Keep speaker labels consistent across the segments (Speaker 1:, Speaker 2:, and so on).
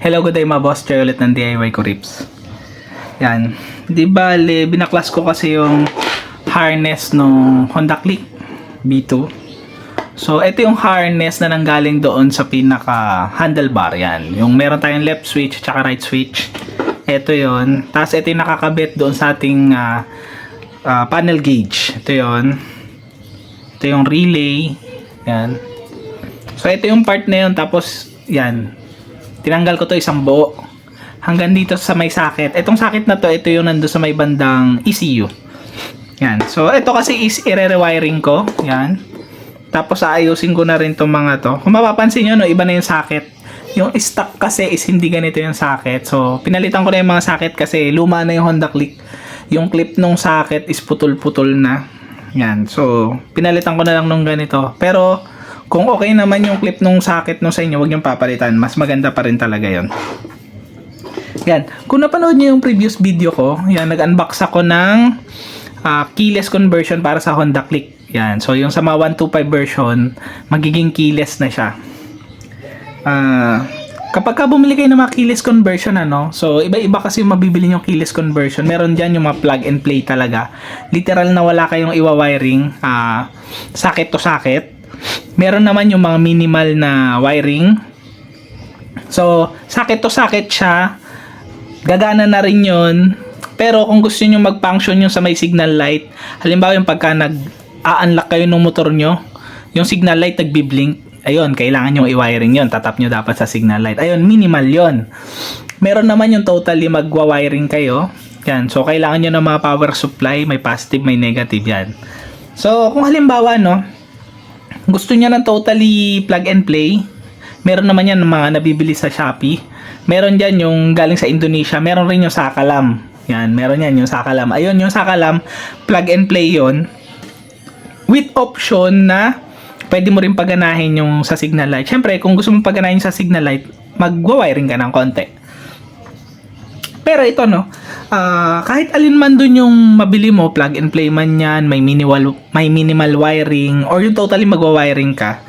Speaker 1: Hello, good day mga boss. Choy ulit ng DIY ko Rips. Yan. Di bale, binaklas ko kasi yung harness ng Honda Click B2. So, ito yung harness na nanggaling doon sa pinaka handlebar. Yan. Yung meron tayong left switch at right switch. Ito yon. Tapos ito yung nakakabit doon sa ating panel gauge. Ito yon. Ito yung relay. Yan. So, ito yung part na yun. Tapos, yan. Tinanggal ko to isang buo hanggang dito sa may socket. Itong socket na to, ito yung nando sa may bandang ECU. Yan. So, ito kasi is i-rewiring ko. Yan. Tapos, aayusin ko na rin itong mga to. Kung mapapansin nyo, no, iba na yung socket. Yung stock kasi is hindi ganito yung socket. So, pinalitan ko na yung mga socket kasi luma na yung Honda Click. Yung clip nung socket is putol-putol na. Yan. So, pinalitan ko na lang nung ganito. Pero, kung okay naman yung clip nung socket nung sa inyo, huwag niyong papalitan. Mas maganda pa rin talaga yon. Yan. Kung napanood niyo yung previous video ko, yan, nag-unbox ako ng keyless conversion para sa Honda Click. Yan. So, yung sa mga 125 version, magiging keyless na siya. Kapag ka bumili kayo ng mga keyless conversion, so, iba-iba kasi yung mabibili yung keyless conversion. Meron dyan yung mga plug and play talaga. Literal na wala kayong iwa-wiring, socket to socket. Meron naman yung mga minimal na wiring. So, socket to socket siya. Gagana na rin yun. Pero kung gusto nyo mag-function yung sa may signal light, halimbawa yung pagka nag-a-unlock kayo ng motor nyo, yung signal light nagbi-blink, ayun, kailangan nyo i-wiring yun. Tatap nyo dapat sa signal light. Ayun, minimal yun. Meron naman yung totally magwa-wiring kayo. Yan. So, kailangan nyo ng mga power supply. May positive, may negative yan. So, kung halimbawa, gusto niya ng totally plug and play, meron naman yan mga nabibili sa Shopee. Meron dyan yung galing sa Indonesia. Meron rin yung Sakalam. Yan, meron yan yung Sakalam. Ayun, yung Sakalam, plug and play yon, with option na pwede mo rin paganahin yung sa signal light. Siyempre, kung gusto mong paganahin sa signal light, magwa-wiring ka ng konti. Pero ito, kahit alin man dun yung mabili mo, plug and play man yan, may minimal wiring, or yung totally magwa-wiring ka,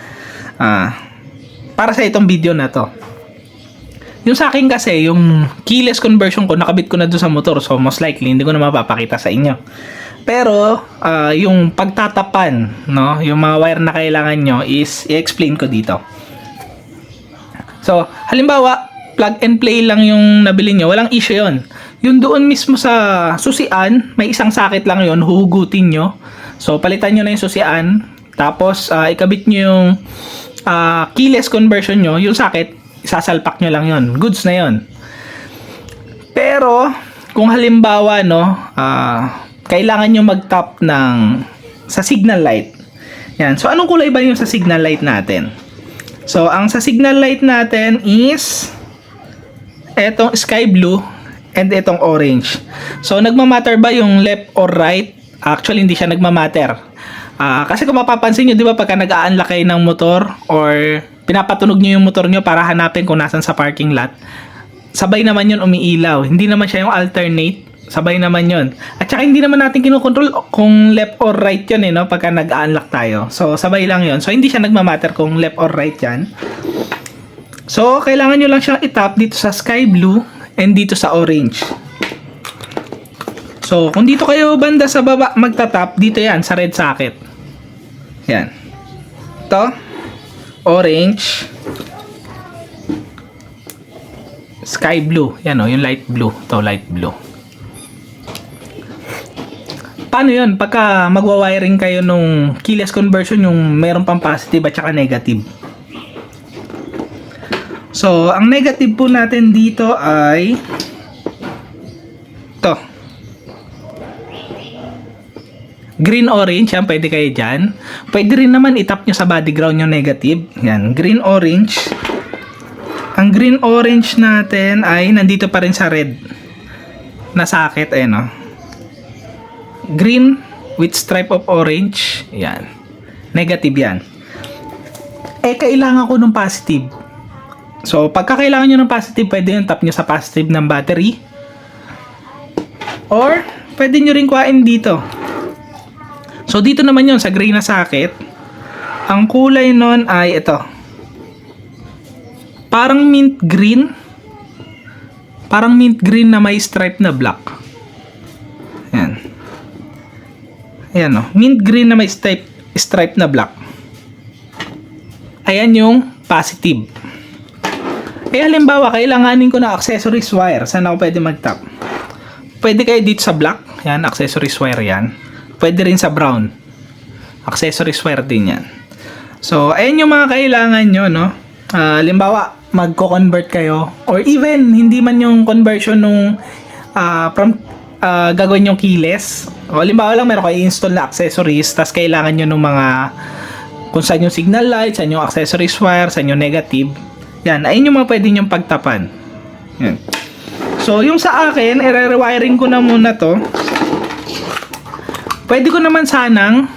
Speaker 1: para sa itong video na to. Yung sa akin kasi, yung keyless conversion ko, nakabit ko na doon sa motor, so most likely, hindi ko na mapapakita sa inyo. Pero, yung pagtatapan, yung mga wire na kailangan nyo is, i-explain ko dito. So, halimbawa, plug and play lang yung nabili nyo, walang issue yon. Yung doon mismo sa susian, may isang socket lang yon, huhugutin nyo. So, palitan nyo na yung susian, tapos ikabit nyo yung keyless conversion nyo, yung socket, isasalpak nyo lang yon. Goods na yon. Pero, kung halimbawa, kailangan nyo mag-tap sa signal light. Yan. So, anong kulay ba yung sa signal light natin? So, ang sa signal light natin is etong sky blue and etong orange. So, nagmamatter ba yung left or right? Actually, hindi siya nagmamatter. Kasi kung mapapansin nyo, di ba, pagka nag-a-unlock kayo ng motor or pinapatunog nyo yung motor nyo para hanapin kung nasan sa parking lot, sabay naman yun umiilaw. Hindi naman siya yung alternate. Sabay naman yun. At saka hindi naman natin kinokontrol kung left or right yun, pagka nag-a-unlock tayo. So, sabay lang yun. So, hindi siya nagmamatter kung left or right yan. So, kailangan nyo lang siyang itap dito sa sky blue and dito sa orange. So, kung dito kayo banda sa baba magtatap, dito yan, sa red socket. Yan. Ito, orange, sky blue. Yan yung light blue. Ito, light blue. Paano yun? Pagka magwa-wiring kayo nung keyless conversion, yung meron pang positive at saka negative. So, ang negative po natin dito ay ito. Green-orange, yan, pwede kayo dyan. Pwede rin naman itap nyo sa body ground yung negative. Yan, green-orange. Ang green-orange natin ay nandito pa rin sa red na socket. Ayan, green with stripe of orange. Yan. Negative yan. Kailangan ko ng positive. So, pagka kailangan nyo ng positive, pwede yung tap nyo sa positive ng battery. Or, pwede nyo rin kuhain dito. So, dito naman yun, sa gray na socket. Ang kulay nun ay ito. Parang mint green. Parang mint green na may stripe na black. Ayan. Ayan o. Mint green na may stripe na black. Ayan yung positive. Halimbawa, kailanganin ko na accessories wire. Saan ako pwede mag-tap? Pwede kayo dito sa black. Yan, accessories wire yan. Pwede rin sa brown. Accessories wire din yan. So, ayan yung mga kailangan nyo, no? Halimbawa, magko-convert kayo. Or even, hindi man yung conversion nung from gagawin yung keyless. O, halimbawa lang, meron kayo install na accessories, tas kailangan nyo nung mga kung saan yung signal light, saan yung accessories wire, saan yung negative. Yan, ayun yung mga pwede nyong pagtapan. Yan. So, yung sa akin, i-rewiring ko na muna to. Pwede ko naman sanang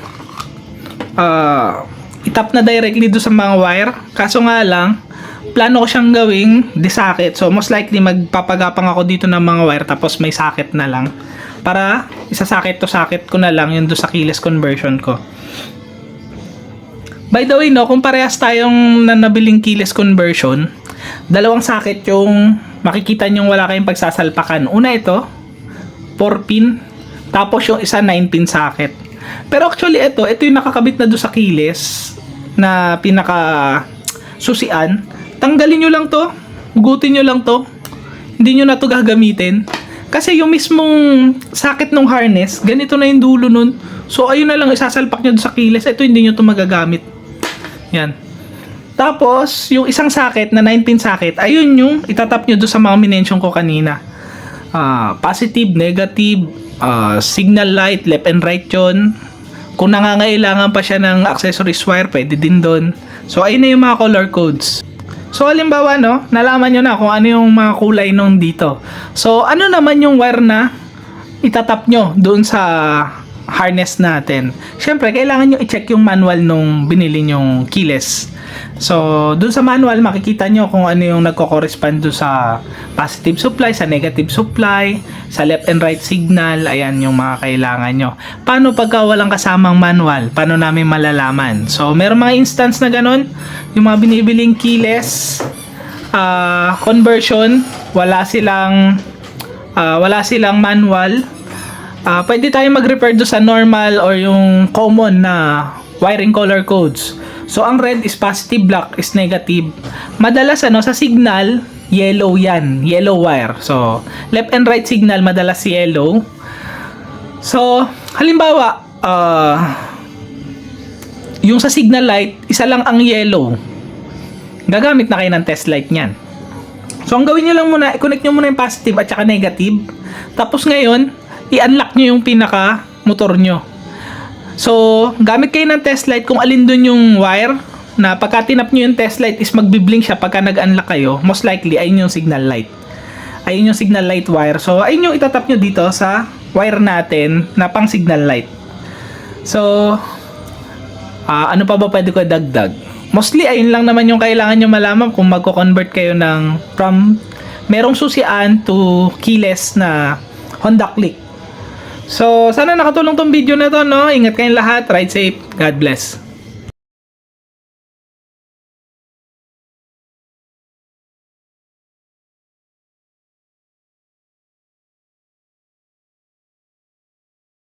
Speaker 1: itap na directly do sa mga wire. Kaso nga lang, plano ko siyang gawing disocket. So, most likely, magpapagapang ako dito ng mga wire tapos may socket na lang. Para isa-socket to socket ko na lang yun do sa keyless conversion ko. By the way, no, kung parehas tayong nabiling keyless conversion, dalawang socket yung makikita nyo wala kayong pagsasalpakan. Una ito, 4-pin, tapos yung isa 9-pin socket. Pero actually ito yung nakakabit na doon sa keyless na pinaka susian. Tanggalin nyo lang to, hugutin nyo lang to, hindi nyo na to gagamitin. Kasi yung mismong socket ng harness, ganito na yung dulo nun. So ayun na lang isasalpak nyo doon sa keyless, ito hindi nyo to magagamit. Yan. Tapos, yung isang socket na 9-pin socket, ayun yung itatap nyo doon sa mga minention ko kanina. Positive, negative, signal light, left and right yun. Kung nangangailangan pa siya ng accessories wire, pwede din doon. So, ayun na yung mga color codes. So, halimbawa, no, nalaman nyo na kung ano yung mga kulay nung dito. So, ano naman yung wire na itatap nyo doon sa harness natin? Syempre, kailangan nyo i-check yung manual nung binili nyong keyless. So, dun sa manual, makikita nyo kung ano yung nagko-correspond dun sa positive supply, sa negative supply, sa left and right signal. Ayan yung mga kailangan nyo. Paano pagka walang kasamang manual? Paano namin malalaman? So, meron mga instance na ganun. Yung mga binibiling keyless conversion, wala silang manual. Pwede tayo mag-refer do sa normal or yung common na wiring color codes. So, ang red is positive, black is negative. Madalas sa signal, yellow yan. Yellow wire. So, left and right signal, madalas yellow. So, halimbawa, yung sa signal light, isa lang ang yellow. Gagamit na kayo ng test light niyan. So, ang gawin nyo lang muna, i-connect nyo muna yung positive at saka negative. Tapos ngayon, i-unlock nyo yung pinaka motor nyo. So, gamit kayo ng test light kung alin dun yung wire na pagka tinap nyo yung test light is magbiblink siya pagka nag-unlock kayo. Most likely, ayun yung signal light. Ayun yung signal light wire. So, ayun yung itatap nyo dito sa wire natin na pang signal light. So, ano pa ba pwede ko dagdag? Mostly, ayun lang naman yung kailangan nyo malaman kung magko-convert kayo ng from merong susian to keyless na Honda Click. So, sana nakatulong tong video na to, no? Ingat kayong lahat. Ride safe. God bless.